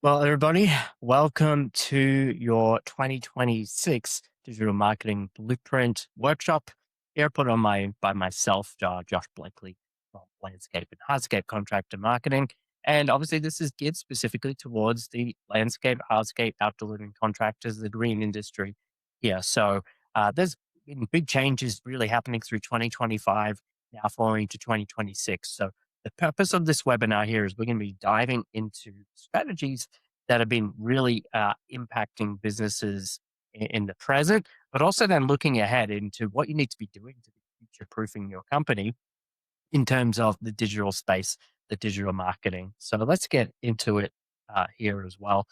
Well, everybody, welcome to your 2026 Digital Marketing Blueprint Workshop. Here put on by myself, Josh Blakeley from Landscape and Hardscape Contractor Marketing. And obviously, this is geared specifically towards the landscape, hardscape, outdoor living contractors, the green industry here. There's been big changes really happening through 2025, now flowing to 2026. So the purpose of this webinar here is we're going to be diving into strategies that have been really impacting businesses in the present, but also then looking ahead into what you need to be doing to be future proofing your company in terms of the digital space, the digital marketing. So let's get into it here as well.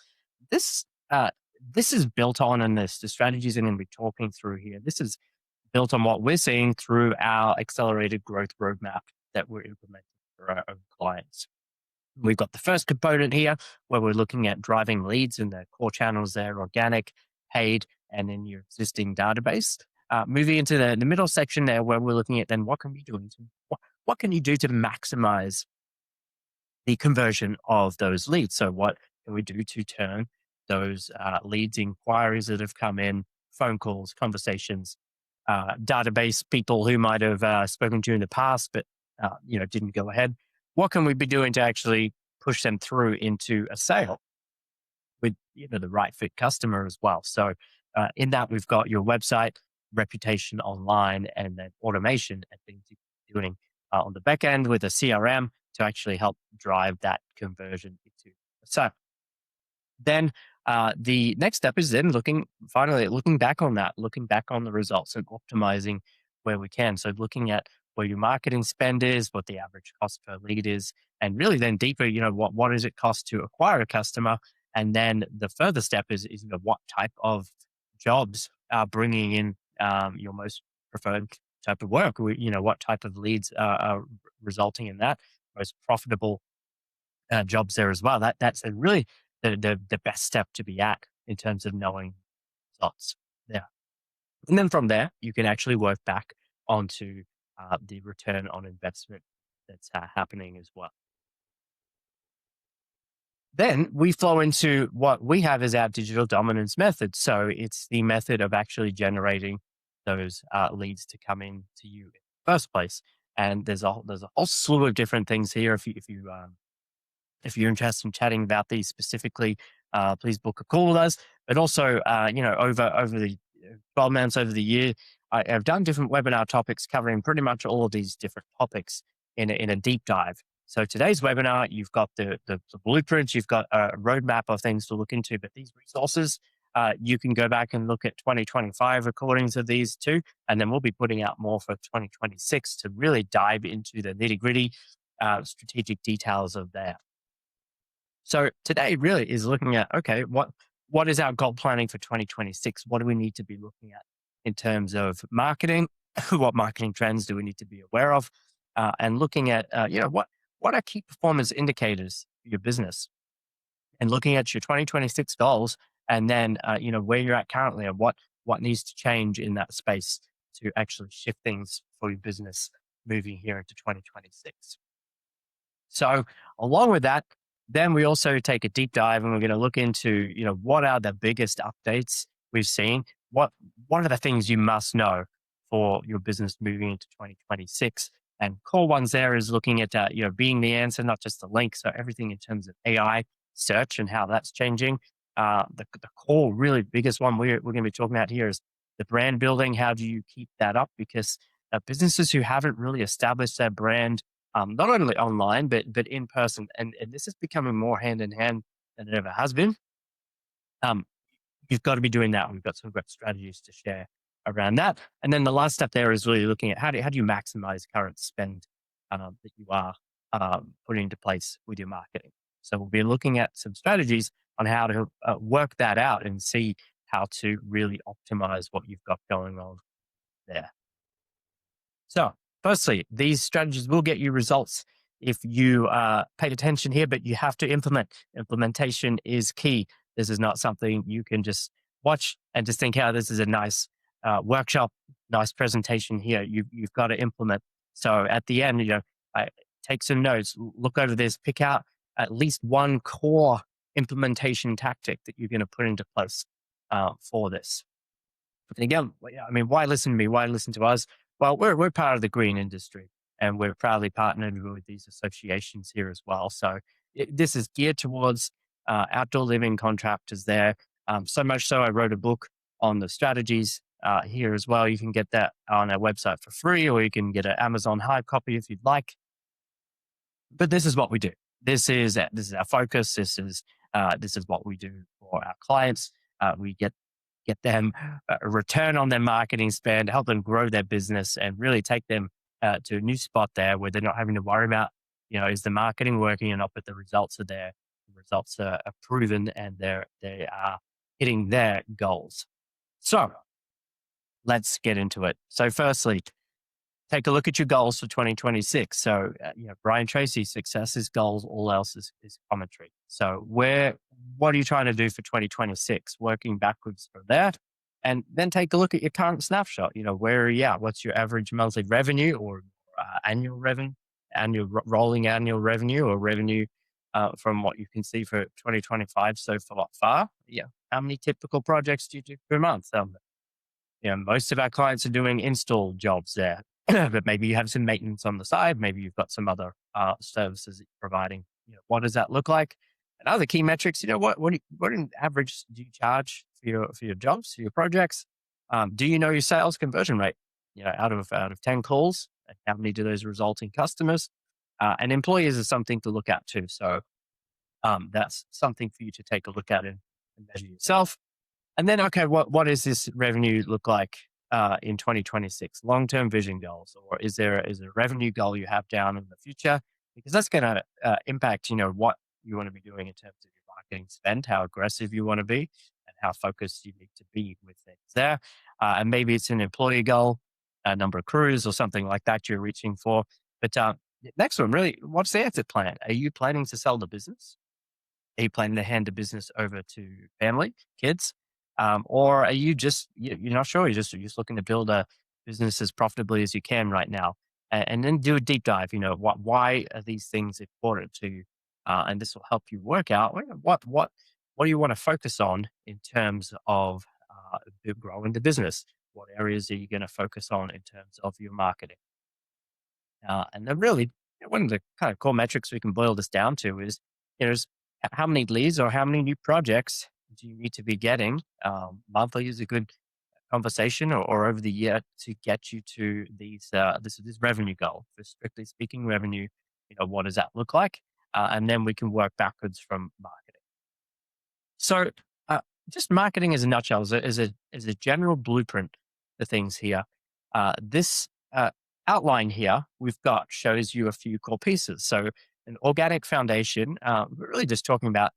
This uh, this is built on, and the strategies I'm going to be talking through here. This is built on what we're seeing through our accelerated growth roadmap that we're implementing for our own clients. We've got the first component here where we're looking at driving leads in the core channels there, organic, paid, and in your existing database. Moving into the middle section there where we're looking at then what can we do what can you do to maximize the conversion of those leads? So what can we do to turn those leads, inquiries that have come in, phone calls, conversations, database people who might have spoken to you in the past, but didn't go ahead. What can we be doing to actually push them through into a sale with the right fit customer as well? So in that we've got your website, reputation online, and then automation and things you're doing on the back end with a CRM to actually help drive that conversion into a sale. Then the next step is then looking back on that, looking back on the results and optimizing where we can. So looking at where your marketing spend is, what the average cost per lead is, and really then deeper, what does it cost to acquire a customer? And then the further step is what type of jobs are bringing in your most preferred type of work. What type of leads are resulting in that most profitable jobs there as well. That's a really the best step to be at in terms of knowing results there. And then from there, you can actually work back onto the return on investment that's happening as well. Then we flow into what we have as our digital dominance method. So it's the method of actually generating those leads to come in to you in the first place. And there's a whole slew of different things here. If you're interested in chatting about these specifically, please book a call with us. But also, over the 12 months over the year, I've done different webinar topics covering pretty much all of these different topics in a deep dive. So today's webinar, you've got the blueprints, you've got a roadmap of things to look into, but these resources, you can go back and look at 2025 recordings of these too, and then we'll be putting out more for 2026 to really dive into the nitty gritty strategic details of that. So today really is looking at, okay, what is our goal planning for 2026? What do we need to be looking at in terms of marketing? What marketing trends do we need to be aware of? And looking at, what are key performance indicators for your business? And looking at your 2026 goals and then, where you're at currently and what needs to change in that space to actually shift things for your business moving here into 2026. So along with that, then we also take a deep dive and we're going to look into, what are the biggest updates we've seen? What are the things you must know for your business moving into 2026? And core ones there is looking at, being the answer, not just the link. So everything in terms of AI search and how that's changing. The core, really biggest one we're going to be talking about here is the brand building. How do you keep that up? Because businesses who haven't really established their brand not only online but in person, and this is becoming more hand in hand than it ever has been. You've got to be doing that. We've got some great strategies to share around that. And then the last step there is really looking at how do you maximize current spend that you are putting into place with your marketing. So we'll be looking at some strategies on how to work that out and see how to really optimize what you've got going on there. So, firstly, these strategies will get you results if you paid attention here, but you have to implement. Implementation is key. This is not something you can just watch and just think, "Oh, this is a nice workshop, nice presentation here." You've got to implement. So at the end, take some notes, look over this, pick out at least one core implementation tactic that you're going to put into place for this. And again, yeah, I mean, why listen to me? Why listen to us? Well, we're part of the green industry, and we're proudly partnered with these associations here as well. So this is geared towards outdoor living contractors there. So much so, I wrote a book on the strategies here as well. You can get that on our website for free, or you can get an Amazon hard copy if you'd like. But this is what we do. This is our focus. This is what we do for our clients. We get them a return on their marketing spend, help them grow their business, and really take them to a new spot there where they're not having to worry about, is the marketing working or not, but the results are there. The results are proven, and they are hitting their goals. So let's get into it. So firstly, take a look at your goals for 2026. So, Brian Tracy's success is goals, all else is commentary. So, what are you trying to do for 2026? Working backwards from that. And then take a look at your current snapshot. Where are you at? What's your average monthly revenue or annual revenue, rolling annual revenue or revenue from what you can see for 2025 so far? Yeah. How many typical projects do you do per month? Most of our clients are doing install jobs there, but maybe you have some maintenance on the side. Maybe you've got some other services that you're providing. What does that look like? And other key metrics. What in average do you charge for your jobs, for your projects? Do you know your sales conversion rate? Out of 10 calls, how many do those result in customers? And employees is something to look at too. So that's something for you to take a look at and measure yourself. And then, okay, what does this revenue look like in 2026? Long-term vision goals, or is there a revenue goal you have down in the future? Because that's going to impact, what you want to be doing in terms of your marketing spend, how aggressive you want to be, and how focused you need to be with things there. And maybe it's an employee goal, a number of crews, or something like that you're reaching for. But next one, really, what's the exit plan? Are you planning to sell the business? Are you planning to hand the business over to family, kids? Or are you you're not sure? You're just looking to build a business as profitably as you can right now, and then do a deep dive. Why are these things important to you? And this will help you work out what do you want to focus on in terms of growing the business. What areas are you going to focus on in terms of your marketing? And then really, one of the kind of core metrics we can boil this down to is how many leads or how many new projects do you need to be getting? Monthly is a good conversation, or over the year, to get you to this revenue goal. For strictly speaking, revenue, what does that look like? And then we can work backwards from marketing. So, just marketing as a nutshell, is a general blueprint for things here. This outline here we've got shows you a few core pieces. So, an organic foundation. We're really just talking about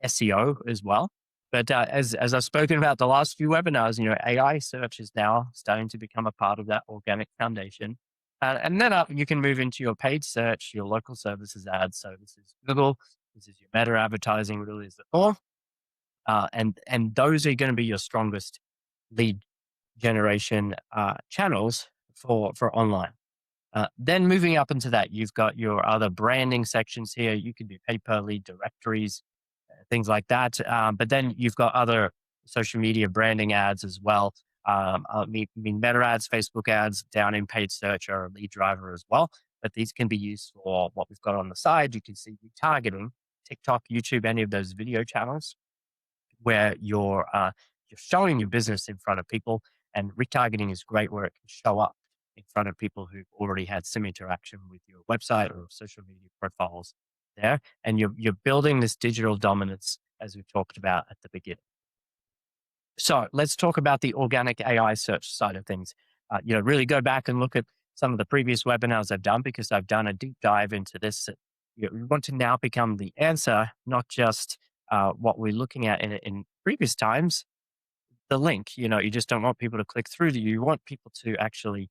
SEO as well. But as I've spoken about the last few webinars, AI search is now starting to become a part of that organic foundation. And then you can move into your paid search, your local services ads. So this is Google, this is your meta advertising, really is the core. And those are going to be your strongest lead generation channels for online. Then moving up into that, you've got your other branding sections here. You could do pay-per lead directories, things like that. But then you've got other social media branding ads as well. Meta ads, Facebook ads down in paid search are a lead driver as well. But these can be used for what we've got on the side. You can see retargeting, TikTok, YouTube, any of those video channels where you're showing your business in front of people. And retargeting is great where it can show up in front of people who've already had some interaction with your website or social media profiles there. And you're building this digital dominance as we talked about at the beginning. So let's talk about the organic AI search side of things. Really go back and look at some of the previous webinars I've done, because I've done a deep dive into this. We want to now become the answer, not just what we're looking at in previous times, the link. You just don't want people to click through to you. You want people to actually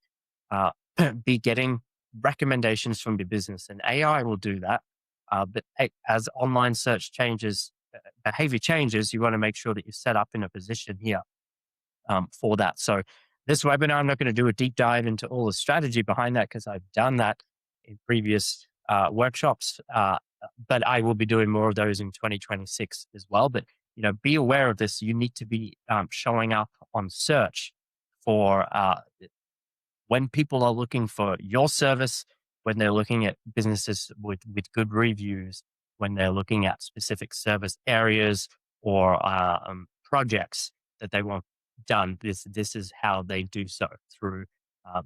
be getting recommendations from your business, and AI will do that. But as online search changes, behavior changes, you want to make sure that you're set up in a position here for that. So this webinar, I'm not going to do a deep dive into all the strategy behind that, because I've done that in previous workshops but I will be doing more of those in 2026 as well. But be aware of this. You need to be showing up on search for when people are looking for your service, when they're looking at businesses with good reviews, when they're looking at specific service areas or projects that they want done. This is how they do so through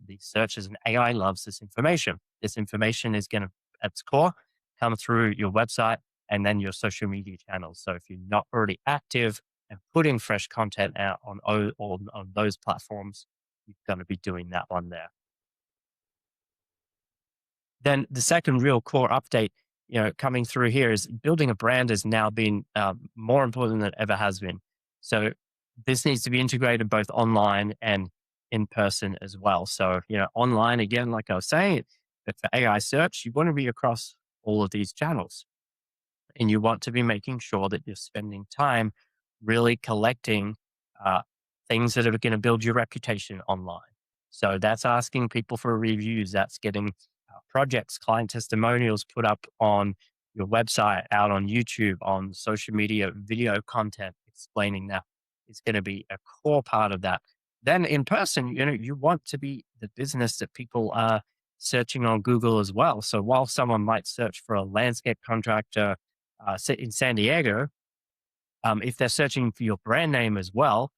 these searches. And AI loves this information. This information is going to, at its core, come through your website and then your social media channels. So if you're not already active and putting fresh content out on those platforms, you're going to be doing that one there. Then the second real core update, coming through here is building a brand has now been more important than it ever has been. So this needs to be integrated both online and in person as well. So, online, again, like I was saying, but for AI search, you want to be across all of these channels and you want to be making sure that you're spending time really collecting uh, things that are going to build your reputation online. So that's asking people for reviews. That's getting projects, client testimonials put up on your website, out on YouTube, on social media, video content explaining that is going to be a core part of that. Then in person, you want to be the business that people are searching on Google as well. So while someone might search for a landscape contractor in San Diego, if they're searching for your brand name as well,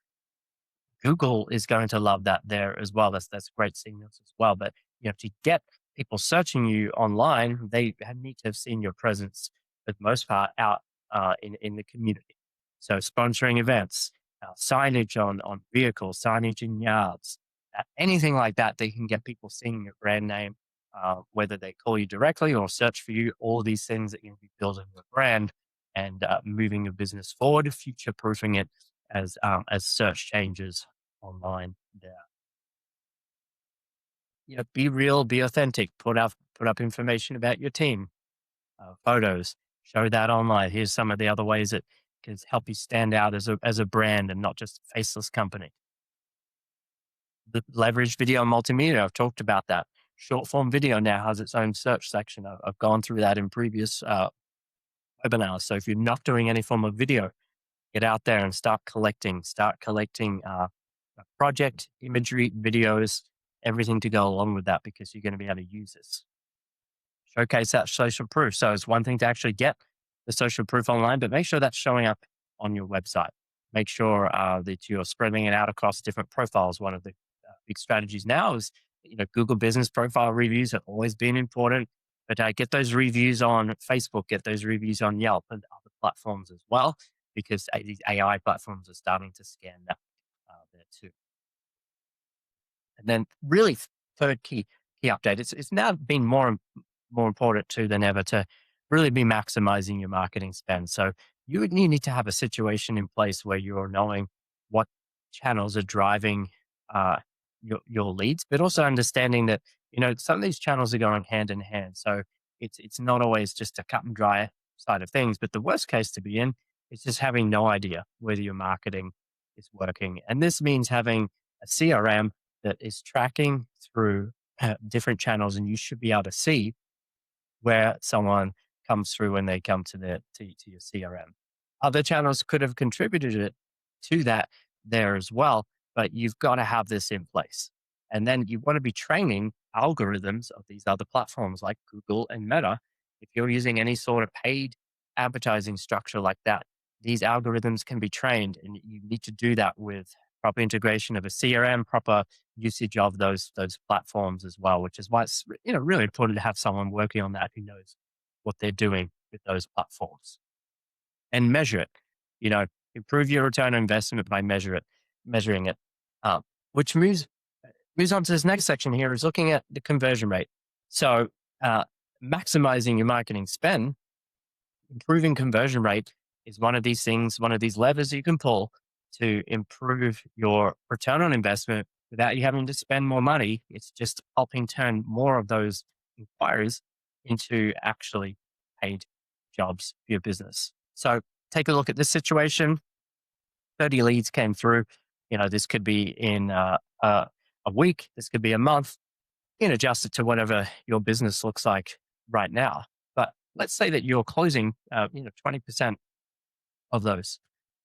Google is going to love that there as well. That's great signals as well. But to get people searching you online, they need to have seen your presence for the most part out in the community. So sponsoring events, signage on vehicles, signage in yards, anything like that, they can get people seeing your brand name, whether they call you directly or search for you. All these things that you'll be building your brand and moving your business forward, future proofing it as search changes online there. Be real, be authentic. Put up information about your team, photos. Show that online. Here's some of the other ways that can help you stand out as a brand and not just a faceless company. Leverage video and multimedia. I've talked about that. Short form video now has its own search section. I've gone through that in previous webinars. So if you're not doing any form of video, get out there and start collecting. Project imagery, videos, everything to go along with that, because you're going to be able to use this. Showcase that social proof. So it's one thing to actually get the social proof online, but make sure that's showing up on your website. Make sure that you're spreading it out across different profiles. One of the big strategies now is, Google business profile reviews have always been important, but get those reviews on Facebook, get those reviews on Yelp and other platforms as well, because these AI platforms are starting to scan that there too. And then really third key update, it's now been more important too than ever to really be maximizing your marketing spend. So you need to have a situation in place where you're knowing what channels are driving your leads, but also understanding that some of these channels are going hand in hand. So it's not always just a cut and dry side of things. But the worst case to be in is just having no idea whether your marketing is working, and this means having a CRM that is tracking through different channels, and you should be able to see where someone comes through when they come to your CRM. Other channels could have contributed it to that there as well, but you've got to have this in place. And then you want to be training algorithms of these other platforms like Google and Meta. If you're using any sort of paid advertising structure like that, these algorithms can be trained, and you need to do that with proper integration of a CRM, proper usage of those platforms as well, which is why it's really important to have someone working on that who knows what they're doing with those platforms. And measure it. Improve your return on investment by measuring it. Which moves on to this next section here, is looking at the conversion rate. So maximizing your marketing spend, improving conversion rate is one of these things, one of these levers you can pull to improve your return on investment without you having to spend more money. It's just helping turn more of those inquiries into actually paid jobs for your business. So take a look at this situation. 30 leads came through. This could be in a week. This could be a month. You can adjust it to whatever your business looks like right now. But let's say that you're closing, 20% of those.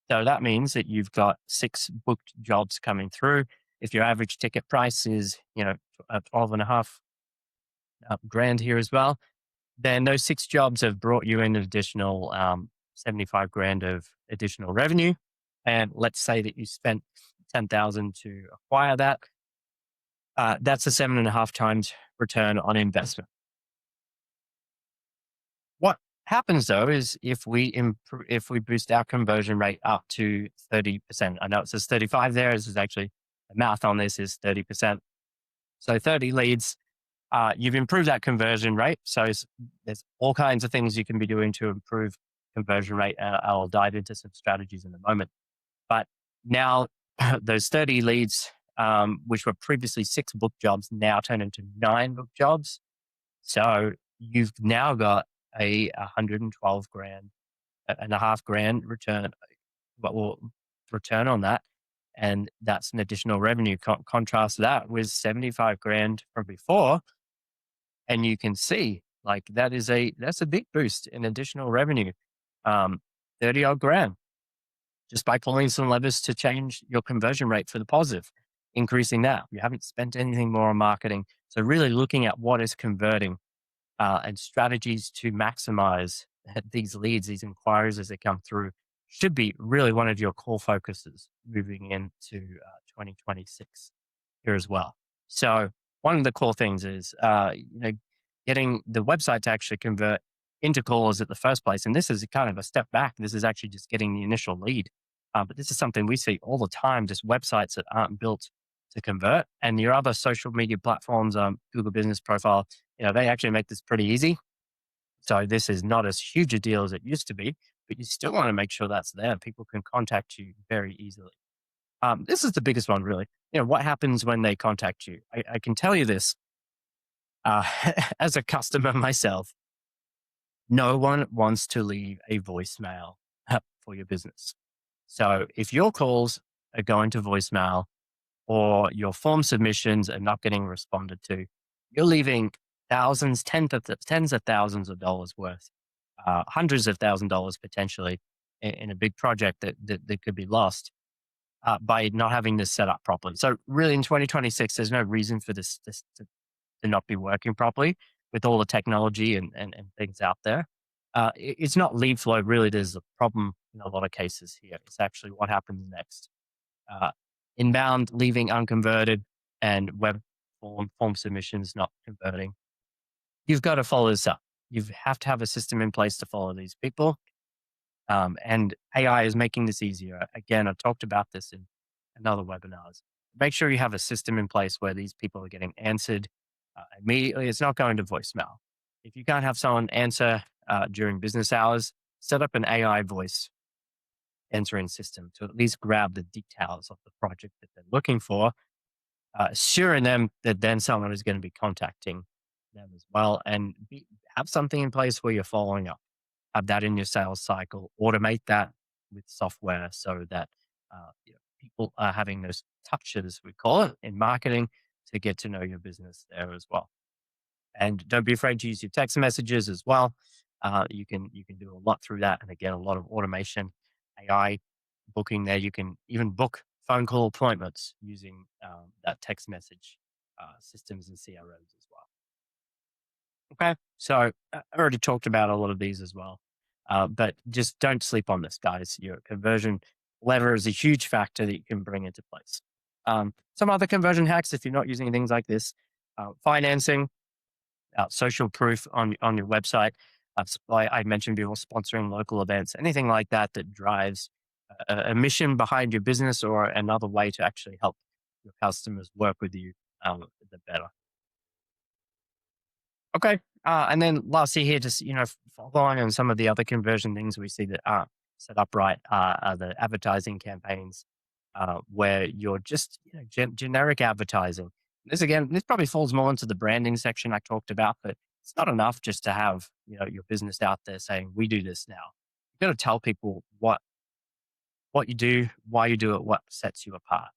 So that means that you've got 6 booked jobs coming through. If your average ticket price is, 12 and a half grand here as well, then those 6 jobs have brought you in an additional 75 grand of additional revenue. And let's say that you spent 10,000 to acquire that. That's a 7.5 times return on investment. What happens though is if we boost our conversion rate up to 30%. I know it says 35 there. This is actually the math on this is 30%. So 30 leads, you've improved that conversion rate. So there's all kinds of things you can be doing to improve conversion rate. I'll dive into some strategies in a moment. But now those 30 leads, which were previously 6 book jobs, now turn into 9 book jobs. So you've now got a 112 grand and a half grand return, but will return on that. And that's an additional revenue. Contrast that with 75 grand from before. And you can see like that's a big boost in additional revenue. 30 odd grand just by pulling some levers to change your conversion rate for the positive, increasing that. You haven't spent anything more on marketing. So really looking at what is converting and strategies to maximize these leads, these inquiries as they come through should be really one of your core focuses moving into 2026 here as well. So one of the core things is, getting the website to actually convert into callers at the first place. And this is kind of a step back. This is actually just getting the initial lead. But this is something we see all the time, just websites that aren't built to convert. And your other social media platforms, Google Business Profile, they actually make this pretty easy. So this is not as huge a deal as it used to be, but you still want to make sure that's there. People can contact you very easily. This is the biggest one, really. What happens when they contact you? I can tell you this uh, as a customer myself. No one wants to leave a voicemail for your business. So if your calls are going to voicemail or your form submissions are not getting responded to, you're leaving thousands, tens of thousands of dollars worth, hundreds of $1,000s potentially in a big project that could be lost by not having this set up properly. So really in 2026, there's no reason for this to not be working properly with all the technology and things out there. It's not lead flow really. There's a problem in a lot of cases here. It's actually what happens next. Uh, Inbound leaving unconverted and web form submissions not converting. You've got to follow this up. You have to have a system in place to follow these people. And AI is making this easier. Again, I've talked about this in another webinars. Make sure you have a system in place where these people are getting answered immediately. It's not going to voicemail. If you can't have someone answer during business hours, set up an AI voice answering system to at least grab the details of the project that they're looking for, assuring them that then someone is going to be contacting them as well, and have something in place where you're following up. Have that in your sales cycle. Automate that with software so that people are having those touches, we call it, in marketing to get to know your business there as well. And don't be afraid to use your text messages as well. You can do a lot through that, and again, a lot of automation, AI booking there. You can even book phone call appointments using that text message systems and CRMs as well. Okay, so I already talked about a lot of these as well, but just don't sleep on this, guys. Your conversion lever is a huge factor that you can bring into place. Some other conversion hacks, if you're not using things like this, financing, social proof on your website. I mentioned before, sponsoring local events, anything like that that drives a mission behind your business or another way to actually help your customers work with you, the better. Okay. And then lastly here, just, following on some of the other conversion things we see that aren't set up right are the advertising campaigns where you're just generic advertising. This probably falls more into the branding section I talked about, but it's not enough just to have, your business out there saying, we do this now. You've got to tell people what you do, why you do it, what sets you apart.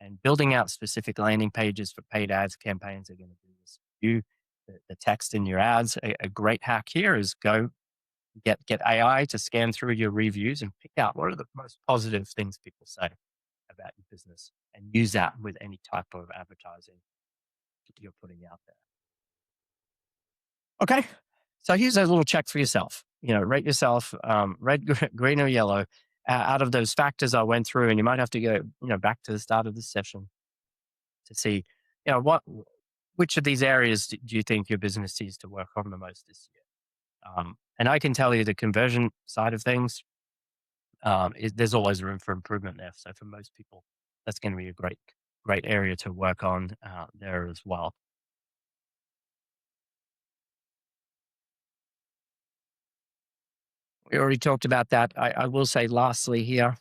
And building out specific landing pages for paid ads campaigns are going to do this for you. the text in your ads. A great hack here is go get AI to scan through your reviews and pick out what are the most positive things people say about your business, and use that with any type of advertising that you're putting out there. Okay. So here's a little check for yourself. Rate yourself, red, green, or yellow, out of those factors I went through. And you might have to go, back to the start of the session to see, which of these areas do you think your business needs to work on the most this year? And I can tell you the conversion side of things, there's always room for improvement there. So for most people, that's going to be a great area to work on there as well. We already talked about that. I will say, lastly, here,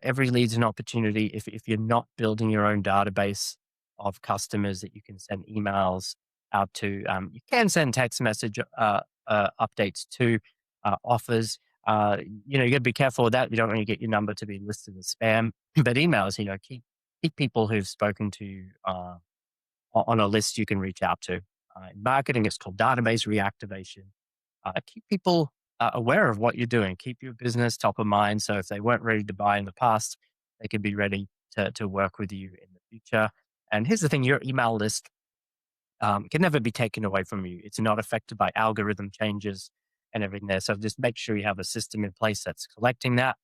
every lead's an opportunity. If you're not building your own database of customers that you can send emails out to, you can send text message updates to, offers. You got to be careful with that. You don't want to get your number to be listed as spam. But emails, keep people who've spoken to you on a list you can reach out to. In marketing, it's called database reactivation. Keep people aware of what you're doing. Keep your business top of mind. So if they weren't ready to buy in the past, they can be ready to work with you in the future. And here's the thing: your email list can never be taken away from you. It's not affected by algorithm changes and everything there. So just make sure you have a system in place that's collecting that.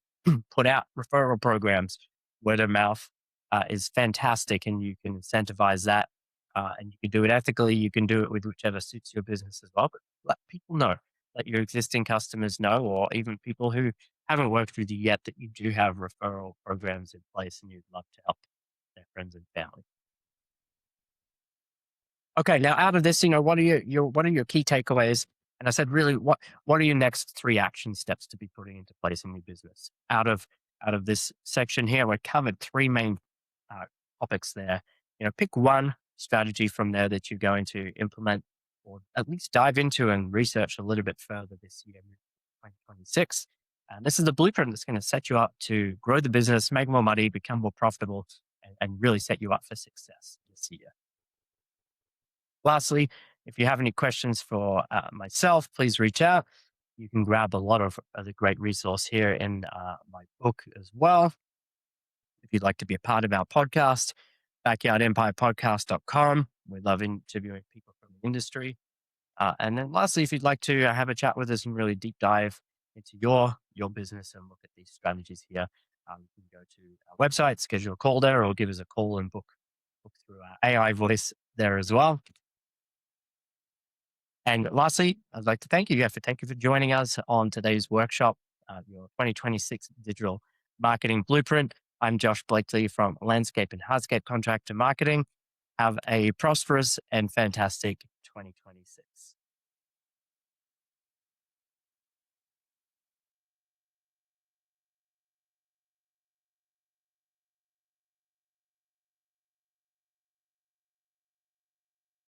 Put out referral programs. Word of mouth is fantastic, and you can incentivize that. And you can do it ethically. You can do it with whichever suits your business as well. But let people know, let your existing customers know, or even people who haven't worked with you yet, that you do have referral programs in place and you'd love to help their friends and family. Okay, now out of this, what are your key takeaways? And I said, really, what are your next three action steps to be putting into place in your business? Out of this section here, we covered three main uh, topics there. Pick one strategy from there that you're going to implement, or at least dive into and research a little bit further this year, 2026. And this is the blueprint that's going to set you up to grow the business, make more money, become more profitable, and really set you up for success this year. Lastly, if you have any questions for myself, please reach out. You can grab a lot of the great resource here in my book as well. If you'd like to be a part of our podcast, backyardempirepodcast.com. We love interviewing people from the industry. And then lastly, if you'd like to have a chat with us and really deep dive into your business and look at these strategies here, you can go to our website, schedule a call there, or give us a call and book through our AI voice there as well. And lastly, I'd like to thank you. Thank you for joining us on today's workshop, your 2026 Digital Marketing Blueprint. I'm Josh Blakeley from Landscape and Hardscape Contractor Marketing. Have a prosperous and fantastic 2026.